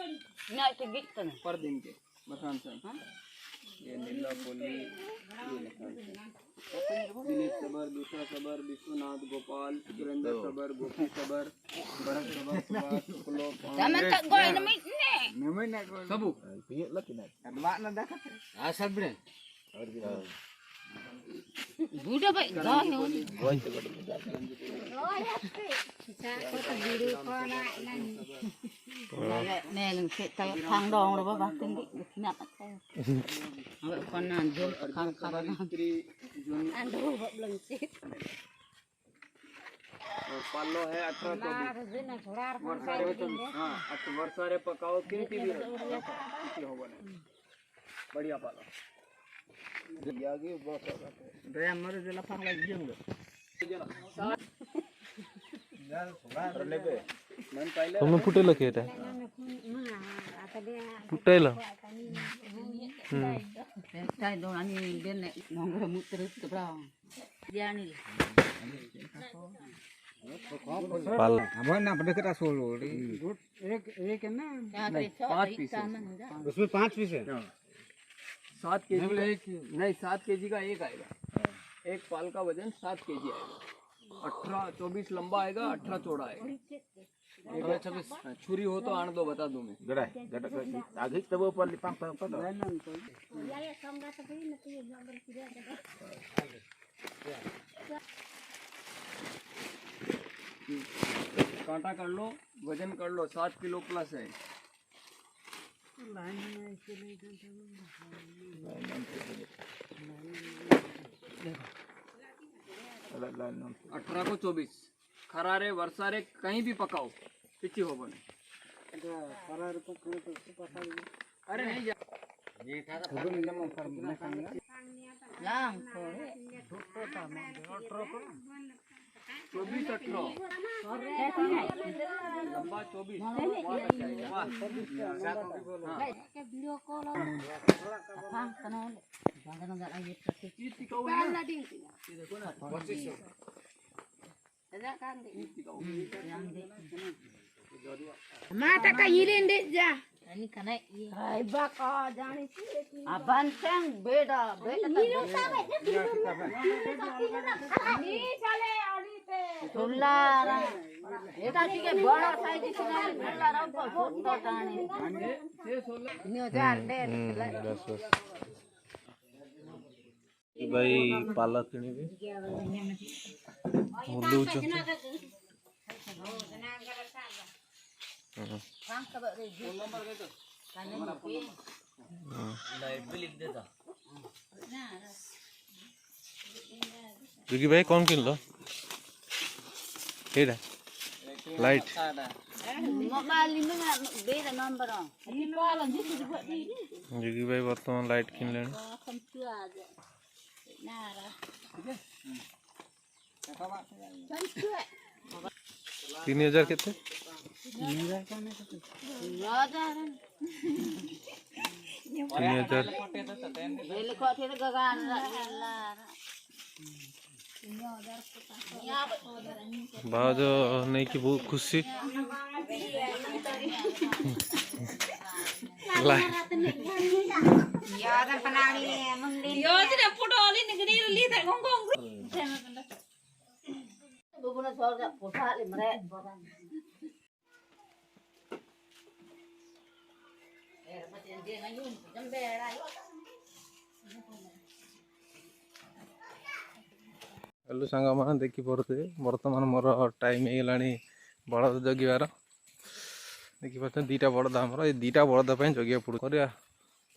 नहीं तो गिट्टन पर दिन के मसान से ये नीला कोली दिलीप सबर, दूसरा सबर, विश्वनाथ, गोपाल, सुरेंद्र सबर, गोपी सबर, भरत सबर, सुभाष, कुलो, zaman tak goy na mit ne Namanya nak सबू pihak lagi nak. Ada nak dah kata. आशा brain buda baik goy no nè lần sẽ tay thang đòn rồi ba tin đi nạp vậy con nàn dồn khang khang स्त्री जून ando bab lang sit और पालो है 18-24 वर्षारे हाँ 8 वर्षारे पकाओ किंती भी किसी हो बने बढ़िया पालो Lagi bos. दया मरे जला फांग लग जाएंगे मन पहले तुम्ही फुटेल की এটা फुटेल tay dong ani ben nek nongro muter ke brang jani पाल Abang nak pada kita Solo. Ek है ना. नहीं 5 पीस उसमें 5 पीस है. 7 केजी नहीं 7 केजी का एक आएगा एक पाल का वजन 7 केजी आएगा 18-24 लंबा आएगा 18 चौड़ा आएगा 26 छुरी हो तो आन दो बता दूं मैं Gerai. Agak tebal pun lipang apa. कांटा कर लो वजन कर लो 7 किलो प्लस है Lain. 18 को 24 खरारे वर्षारे कहीं भी पकाओ पिची हो बने अरे नहीं जा lang ko 24-18 लंबा 24 phang kanon jangan enggak lagi Mata kayirin deh ja. ini kana Hai baka jani sih. abantang beda Ini sampai ini sale ari te. tullara eta tige bada size sina tullara ko photo tani ini jar de बस बस भाई पाला किଣିବି ବୁଲଉଛନ୍ତି phang ka ba re kana ni light भी लिख देता जुगी भाई कौन किनलो एडा light mobile ini beda number ini pala jitu juga di जुगी भाई वर्तमान लाइट किनलेଣି kamtu aja nara 3000 केते rajaran 3000 ele kok thira gagan la भाज नहीं कि बहुत खुशी light Yaran penari mungkin. yo sina photo ali negeri li ta gong gong bubuna sorga photo ali mare macam dia ngayun jambe rai hello सांग मैंने देखी पड़े बर्तमान मोर टाइम हो गलानी बलद जगिवार देखी पार्थ दीटा बलद आमर ये दीटा बलद जगिया पड़ कर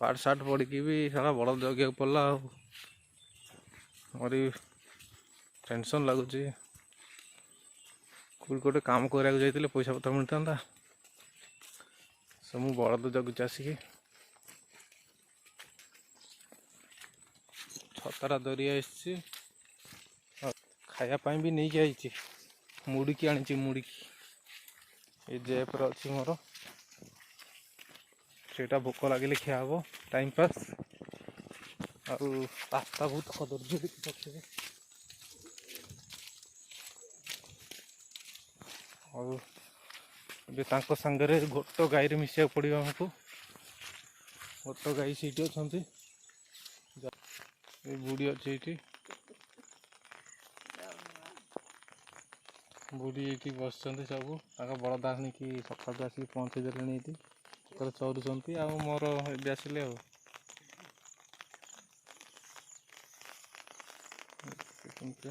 पार्ट सार्ट पड़ी भी सारा बलद जगिया पड़ा मोर टेंशन लगुच कौट गोटे काम कराया जाइए पैसा पतर मिलता सब मुझ बलद जगुच आसिक छतारा दरिया आसी खायापाई भी नहीं आई मुड़की आनी मुड़की ये जेप्रे अच्छी मोर से भोक लगे खिया हम टाइम पास रास्ता बहुत कदर्य देखिए ଏବେ ତାଙ୍କ ସାଙ୍ଗରେ ଗୋଟ ଗାଈରେ ମିଶିବାକୁ ପଡ଼ିବ ଆମକୁ। ଗୋଟ ଗାଈ ସେଇଠି ଅଛନ୍ତି, ଏ ବୁଢ଼ୀ ଅଛି ଏଇଠି, ବୁଢ଼ୀ ଏଇଠି ବସିଛନ୍ତି ସବୁ। ତାଙ୍କ ବଳଦ ଆଣିକି ସକାଳୁ ଆସିକି ପହଞ୍ଚେଇ ଦେଲେଣି ଏଇଠି, ତାଙ୍କର ଚରୁଛନ୍ତି। ଆଉ ମୋର ଏବେ ଆସିଲେ ଆଉ କେମିତି